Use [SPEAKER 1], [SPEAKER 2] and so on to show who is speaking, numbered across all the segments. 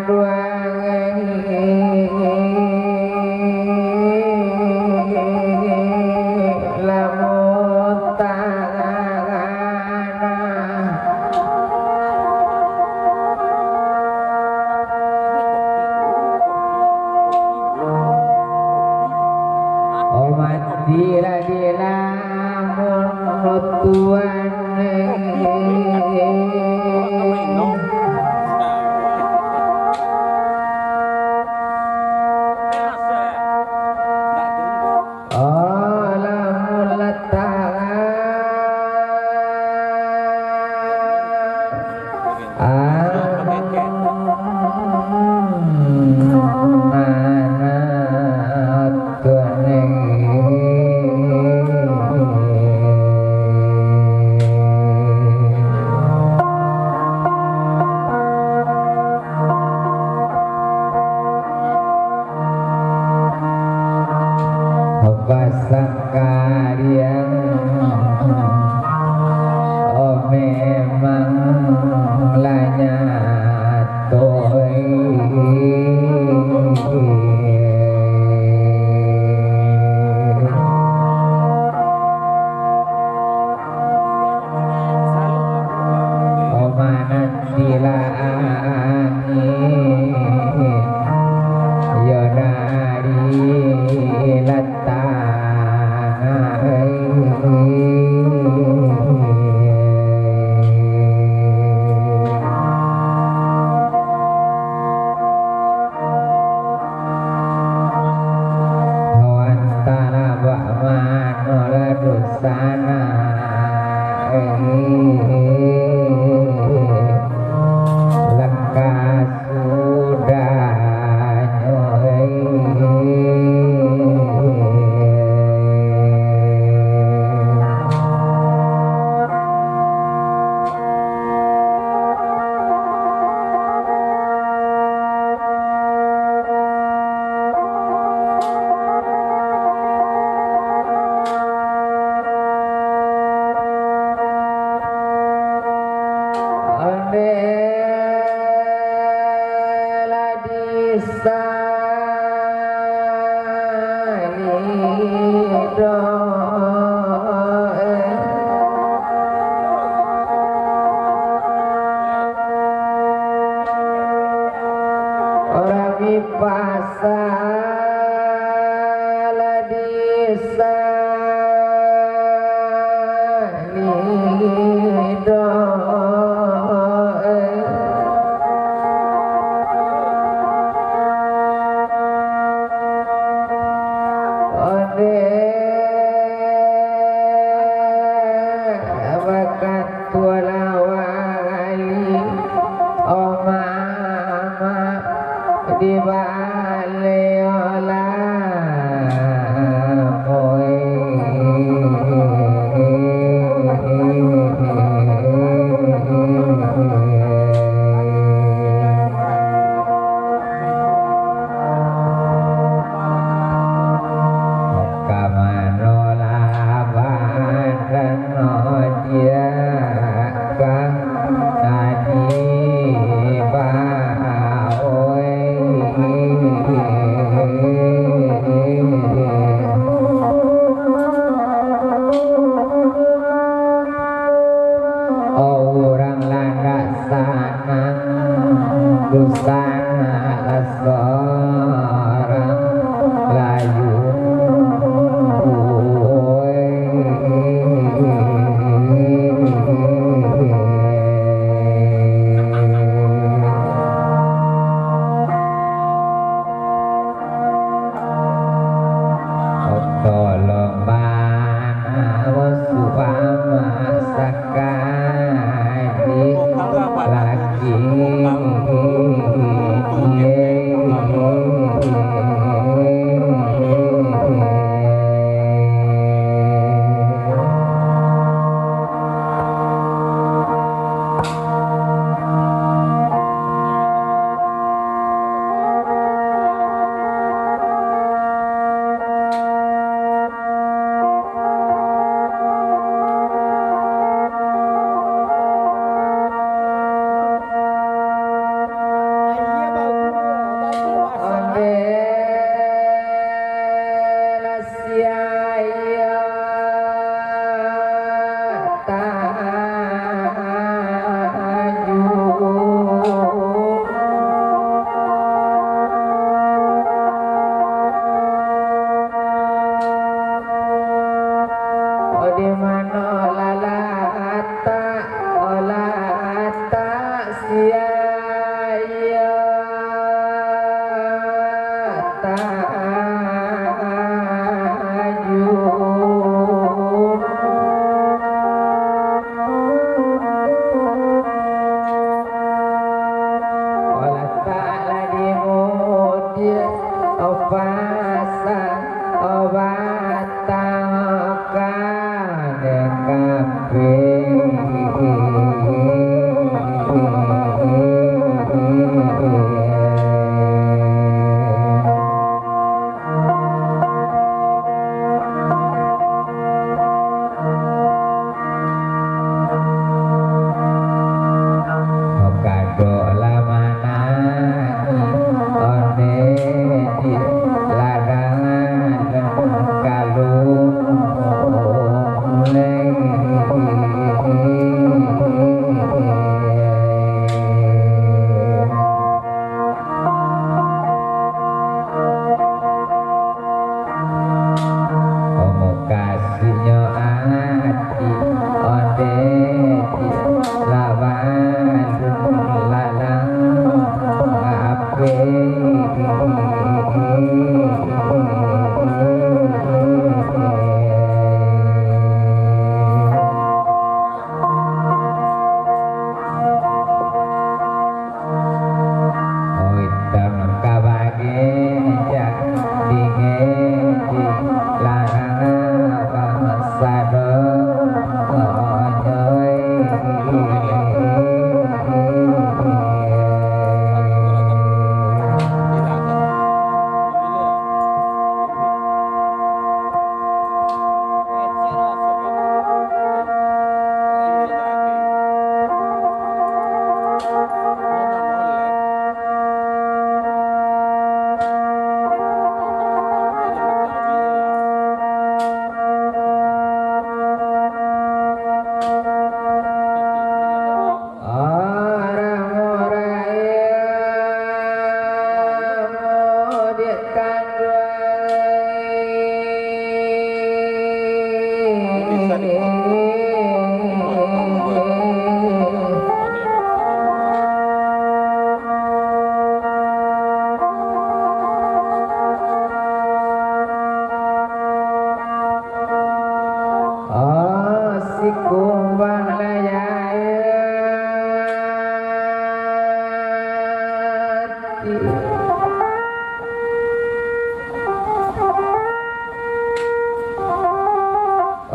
[SPEAKER 1] lagi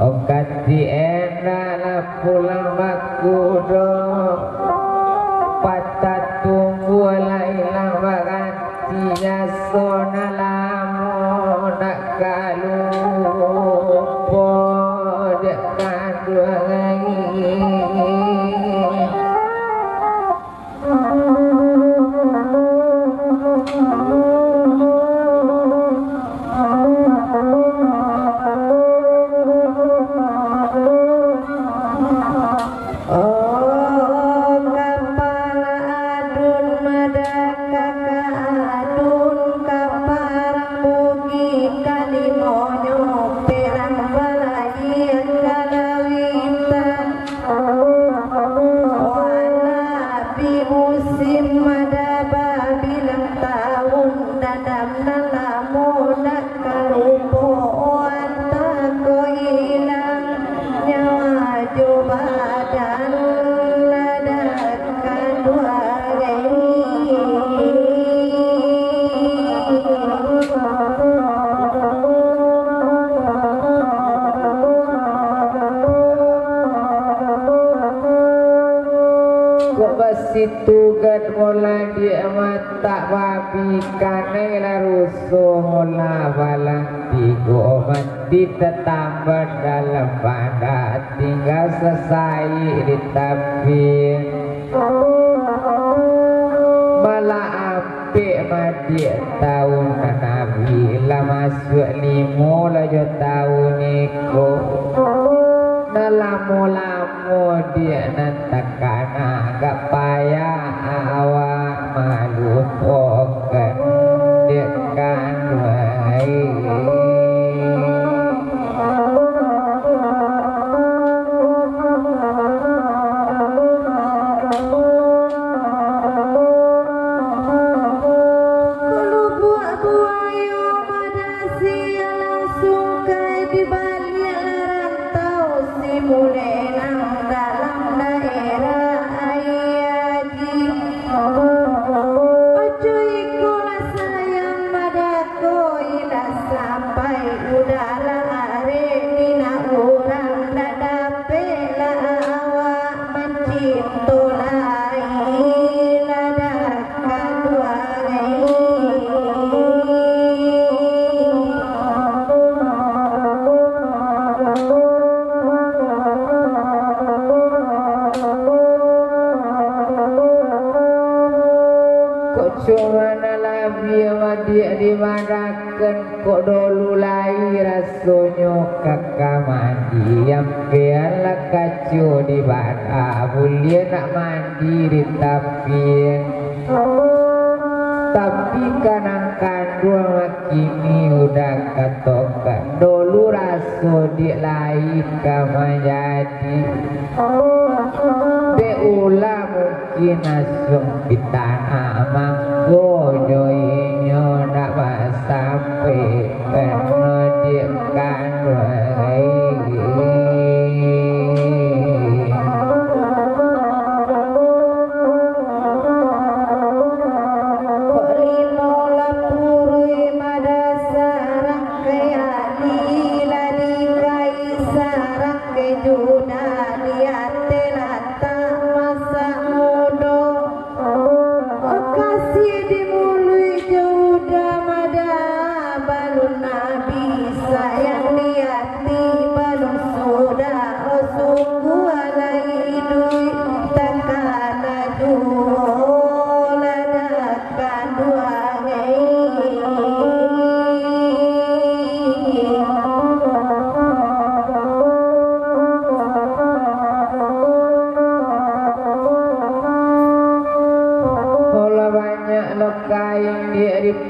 [SPEAKER 1] Okati enala pulang makudo patah tunggu lailang bagantinya sona lamu nak kalupo dek kadua lagi. Situ gad mola dia mata babi kane la rusuh mola balang tigo mati tetambah dalam pada tinggal selesai di tapi malah ape mati tahun nabi lah masuk limo lah jo tahun iko lamo-lamo dia nantakana gak payah awak malu pokan dia kan
[SPEAKER 2] kalau buah-buah
[SPEAKER 1] labi dia dimarakan kok dulu lai rasonyo kakak mandi yang biarlah kacu di bata boleh nak mandi di tapi kanang kandung kini udah katokan dulu raso di lai kama jadi beula mungkin asung kita amang gojoinyo nak sampai karena dia kandung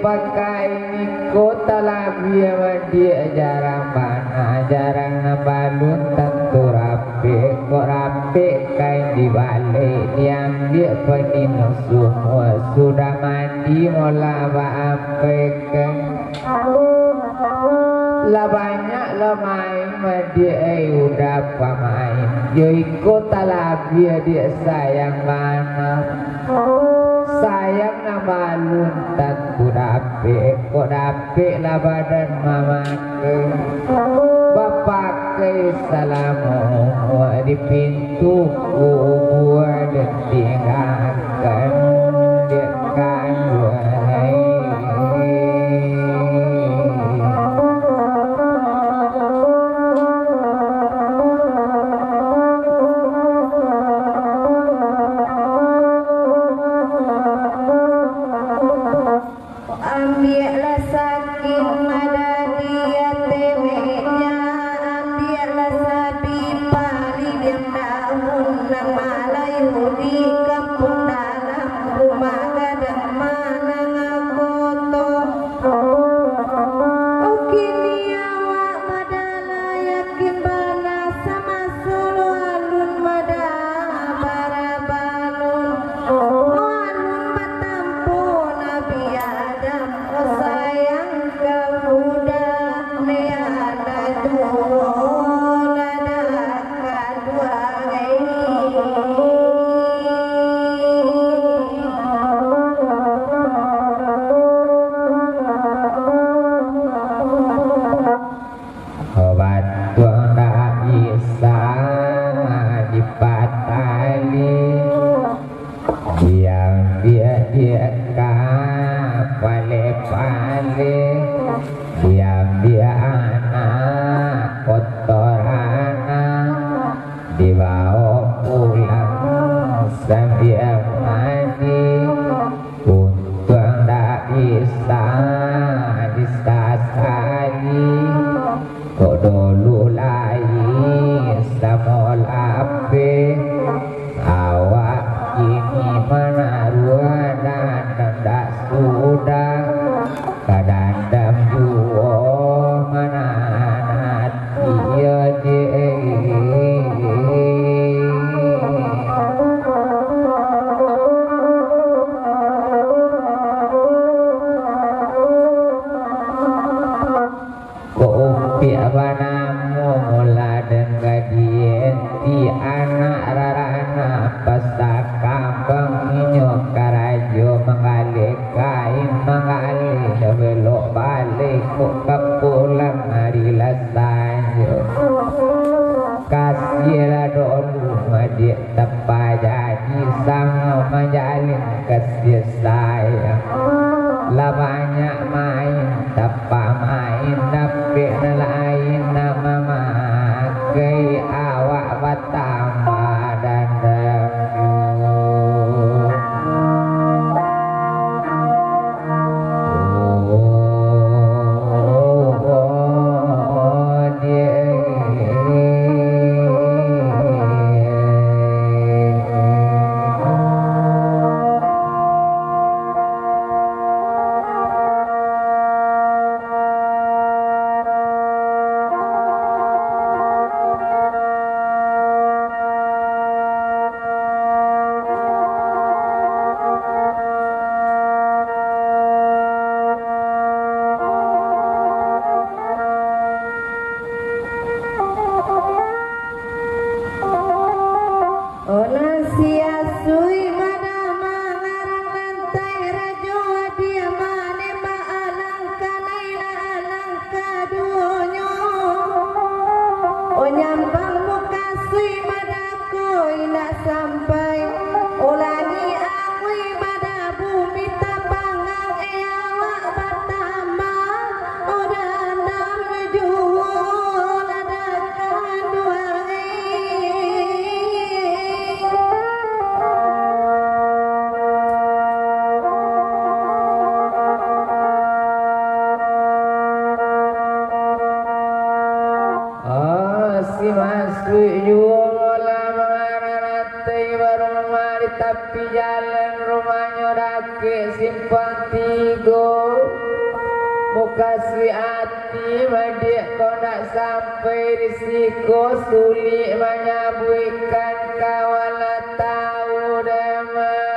[SPEAKER 1] pakai ni kota labi dia jarang balun tentu rapi kok rapi kain di balik yang dia penino semua sudah mandi mola baapkan lah banyak lah main dia udah pamain jadi kota labi dia sayang mana sayang nama luntan kudape kodape lah badan mama ke bapak ke salamu di pintu kubur dan tinggalkan dia kan Suyulah mengarati berumah di tepi jalan rumahnya dake simpang tiga muka si hati madik kau nak sampai risiko sulit menyabuikan kawalah tahu demak.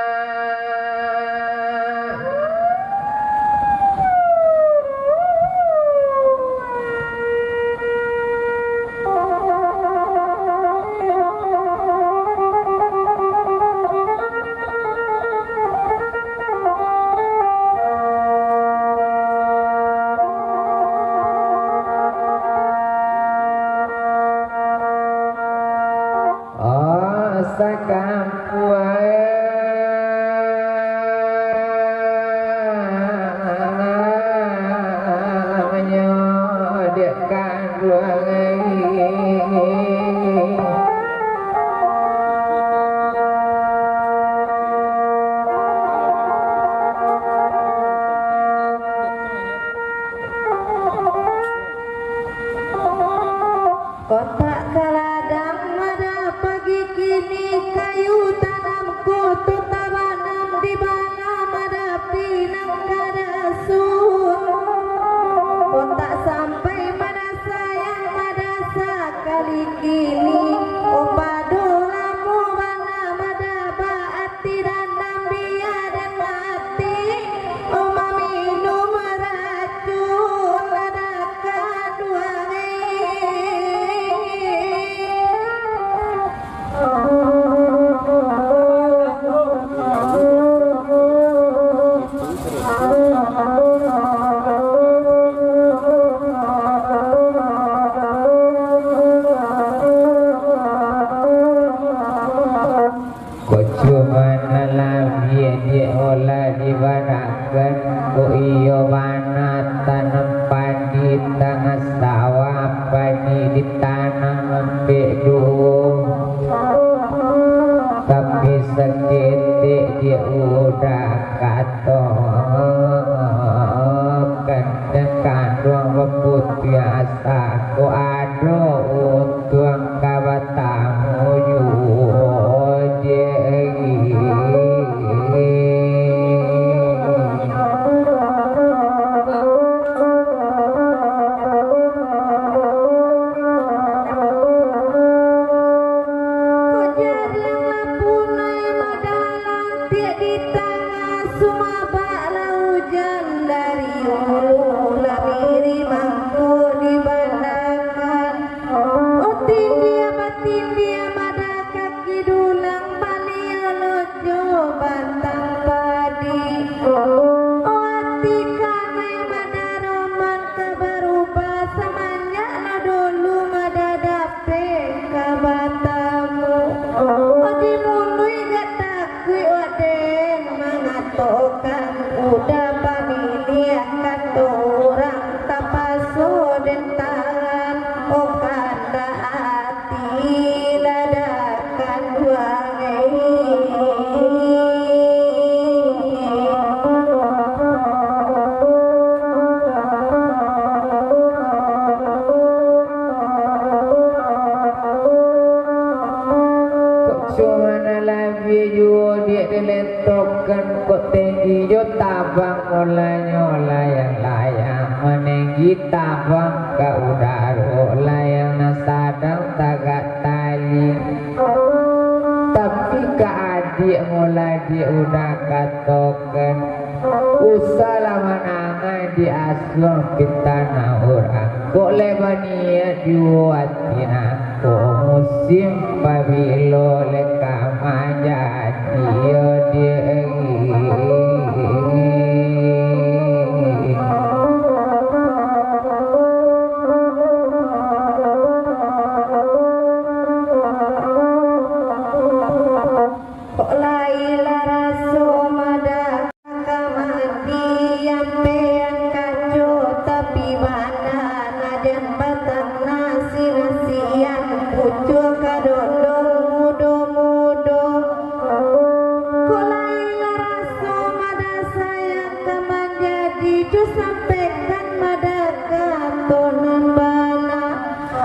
[SPEAKER 2] Sampaikan mada katonan bala,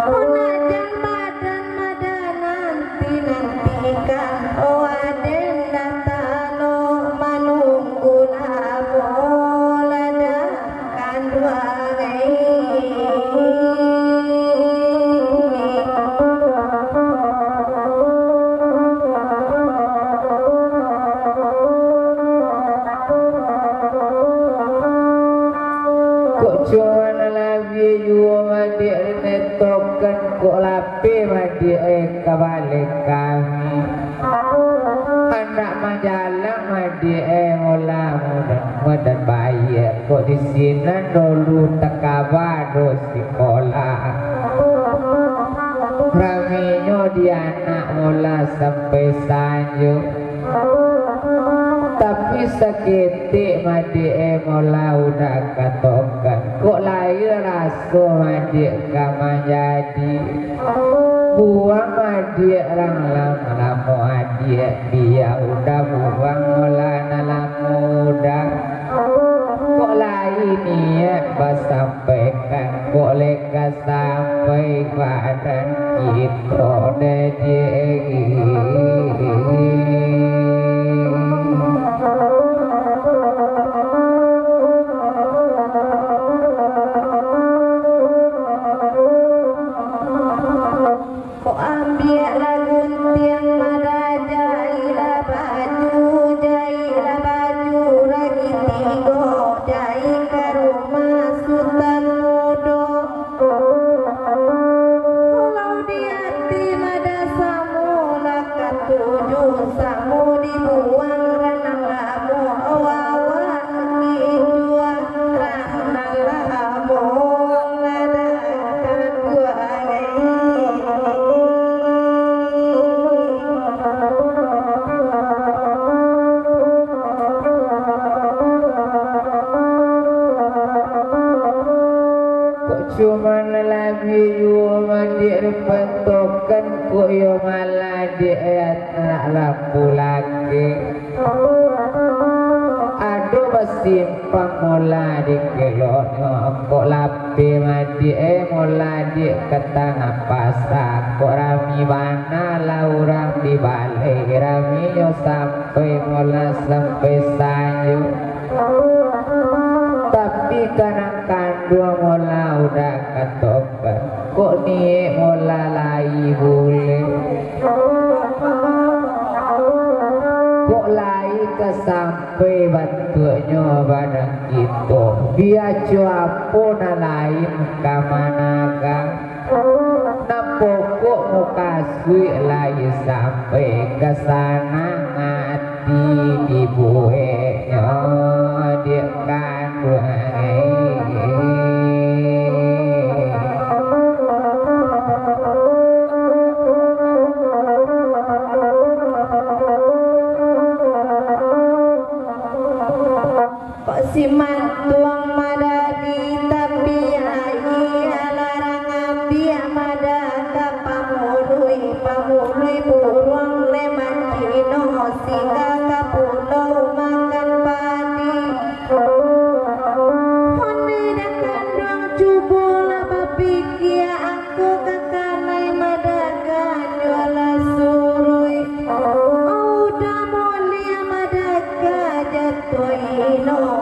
[SPEAKER 2] onajan badan mada
[SPEAKER 1] kok cuman labi jua mandi netokan kok lapi mandi kebalik kami anak majalah mandi olah mudah bayi kok di sini dulu takabah do sekolah raminya di anak olah sampai sanjo tapi seketik mandi mola udah katokan kok lahir raso mandi kama jadi buang mandi orang lama adik dia udah buang mola nalam muda kok lain niat sampaikan kok leka sampai badan kita dedi cuman lagi yo mandi pentokan kok yo malah di ayat lampu lagi aduh basimpang mola di kelonyo kok lapi mandi mola di ketengah pasar kok rami mana lah orang di balik rami yo sampai mola sampai sanyo tapi kadang dua mola udah ketokan kok nih mola lai boleh kok lai kesampai bantunya badan itu dia cuapo na lain kamanaga na pokok muka sui lai sampai ke sana ngati di buenya dia kan
[SPEAKER 2] siman tuang madadi tapi ai alarang ambi amada kapamului pamului buruang leman cino singga kapulau makan padi hone dakan doang cubula bapikia aku kakanai madagan juala surui udah mulia madaga jatuh ino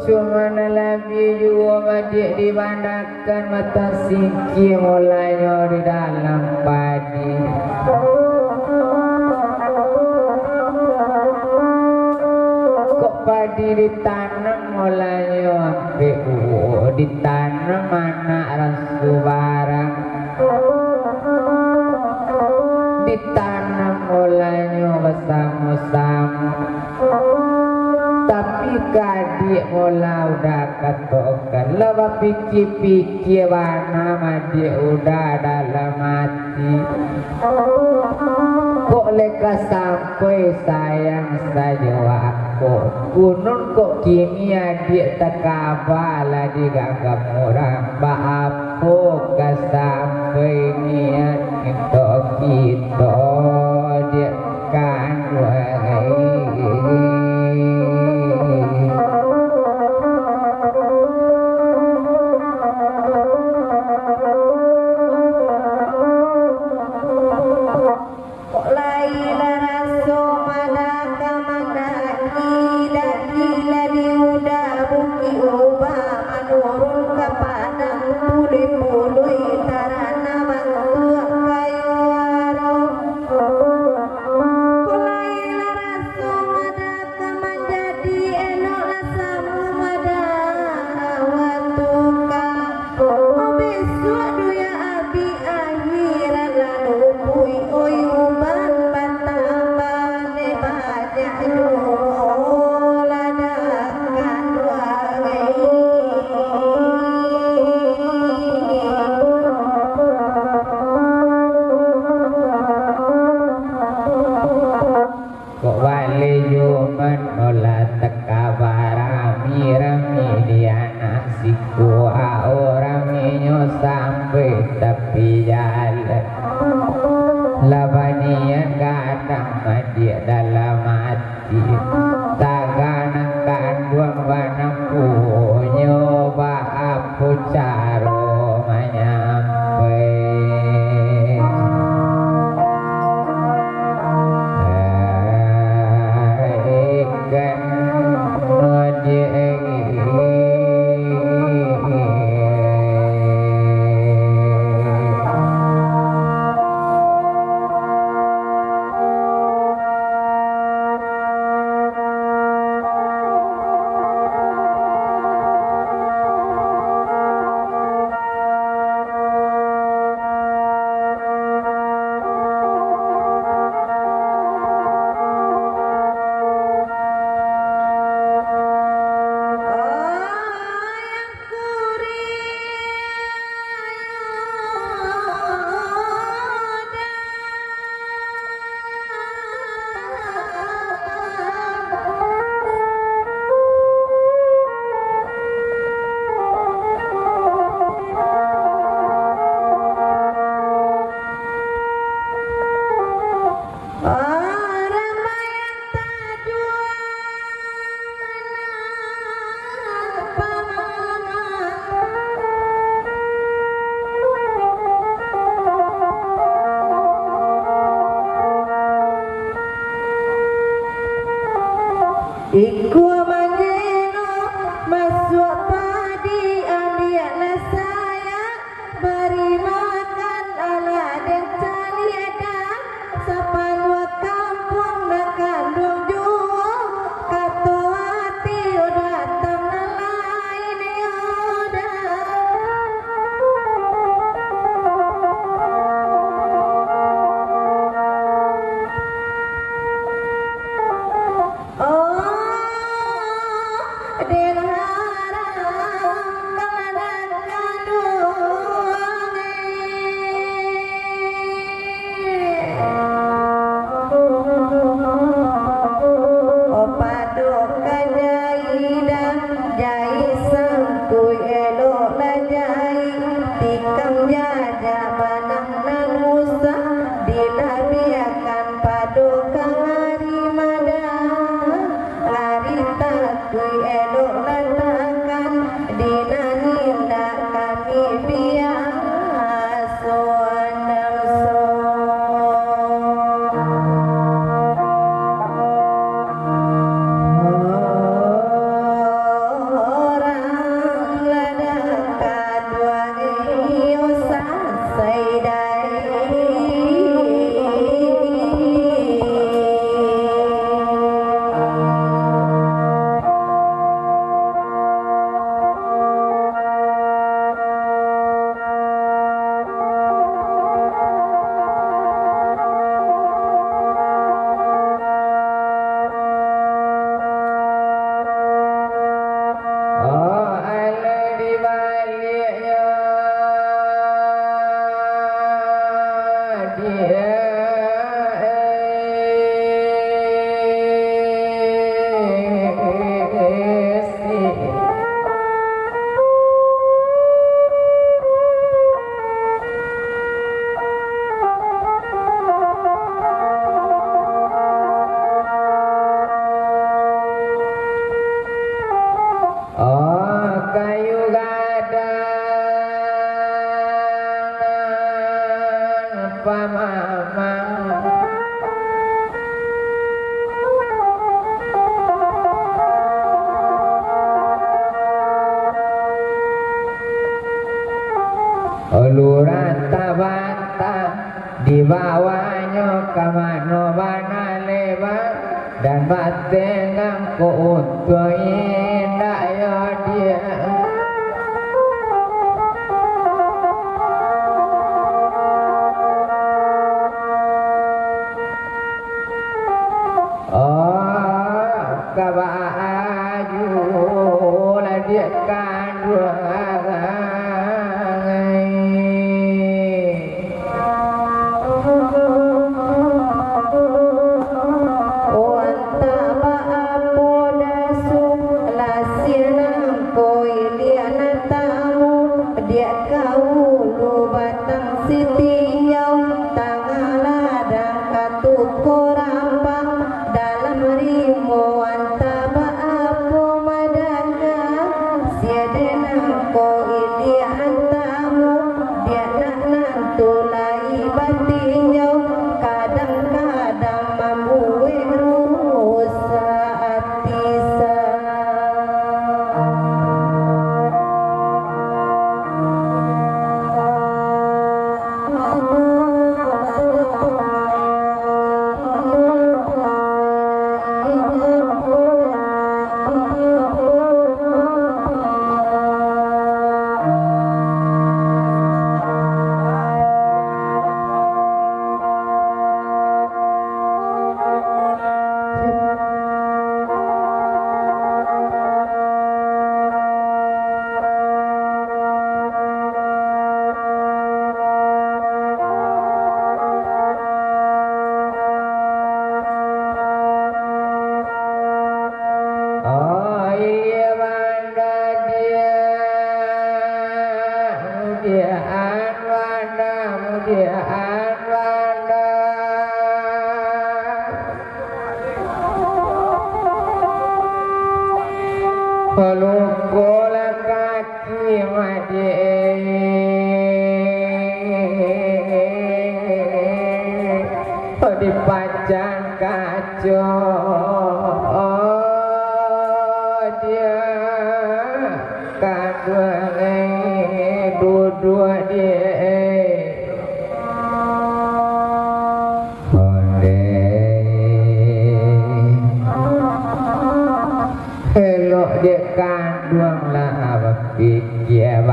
[SPEAKER 1] cuman lagi jua madik dibandakan mata singki mulanya di dalam padi kok padi ditanam mulanya sampai ditanam anak rasu barang ditanam mulanya bersama-sama tapi kadik mola udah katokan lepas pikir-pikir warna madi udah dalam hati kok leka sampai sayang saja aku kunun kok kini adik takabala diganggap orang baapo ka sampai niat untuk kita dia kan labanian kadang dia dalam hati taganang kanduang banamku nyoba aku caro manyampe ikan
[SPEAKER 2] Iku manjeno masuk padi ambiaklah saya beri makan ala dan cari ada sapanwa kampung nak kandung juo kato hati udah tanah lain udah
[SPEAKER 1] Uluran tabata di bawahnya kamano bana lebar dan batengang ko untuk indah ya dia. Oh kabaju lah dia kandung. Dia kau lu batang siti yang tangalah Pelukula kaki madi dipajang kaco dia kadua dua dia elok dia kandung lah pikir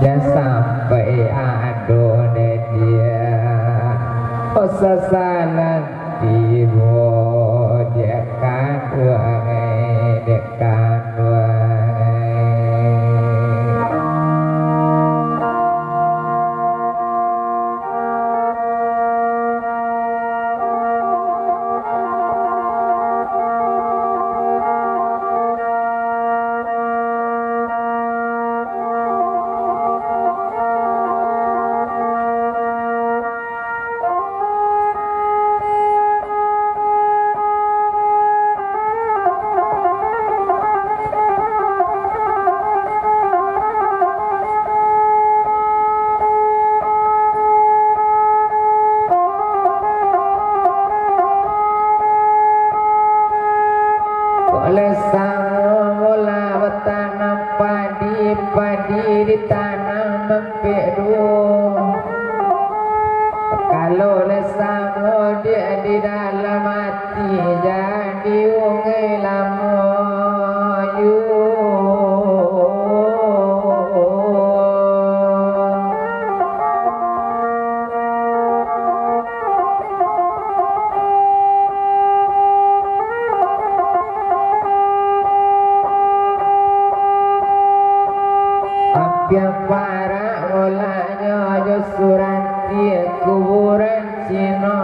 [SPEAKER 1] dan sampai adone dia sesalan tibo dia kandung dia kandung ditanam mempedu kalau lesamo dia di dalam hati jadi ungai lamoyu yang para mulanya jo suranti kuburan Cino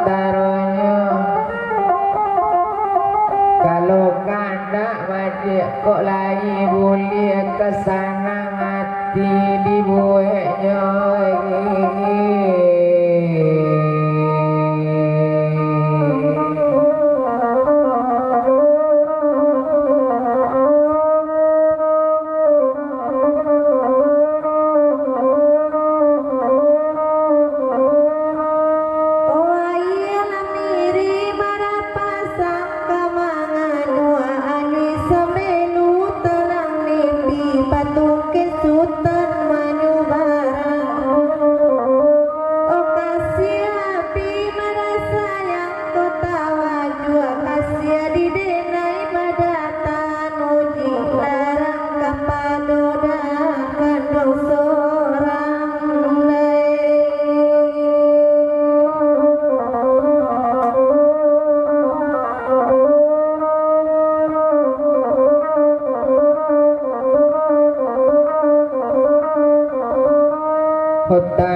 [SPEAKER 1] taronya kalau kanda mati kok lagi boleh kesana hati dibuatnya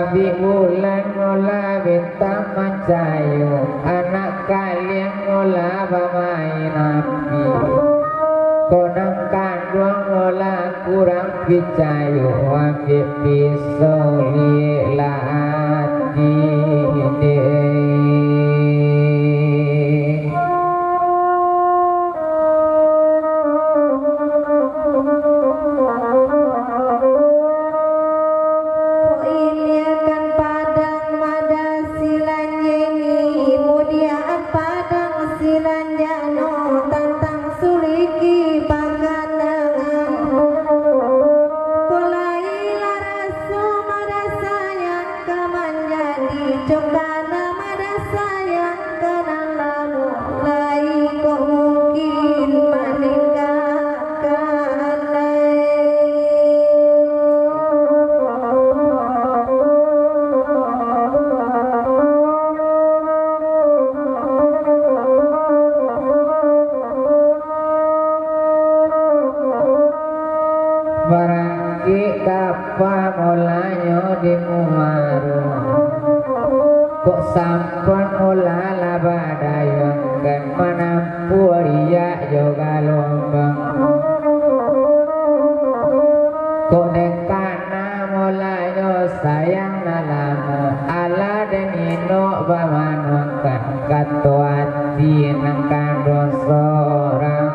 [SPEAKER 1] Tapi bulan ngolah bintang mencayu anak kalian ngolah bermain api konang kandung ngolah kurang picayu ambil pisau lilah hati barangki kapa mulanya di mumaru kok sampun ulah labadayang kan menampu dia juga lombang kok nekana mulanya sayang nalamu ala dan pamanwakan katuati nangkan dosa orang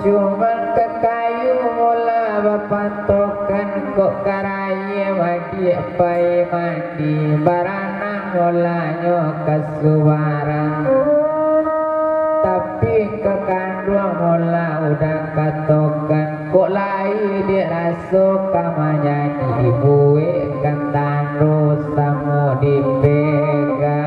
[SPEAKER 1] cuman kekayu mula bapatokan kok karaya wadi pai mandi barana mulanya kesuwaran tapi kekandung mula udah katokan kok lai dia raso kamanya dibuwe kantano samo dipegang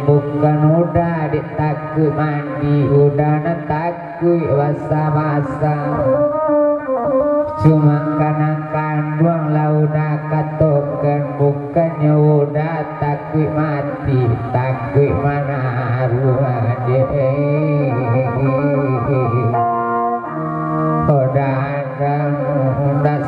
[SPEAKER 1] bukan udah ditakui mandi udah natakui wasa-wasa cuma karena kandung lah udah katokan bukannya udah takui mati takui mana ruang udah ada udah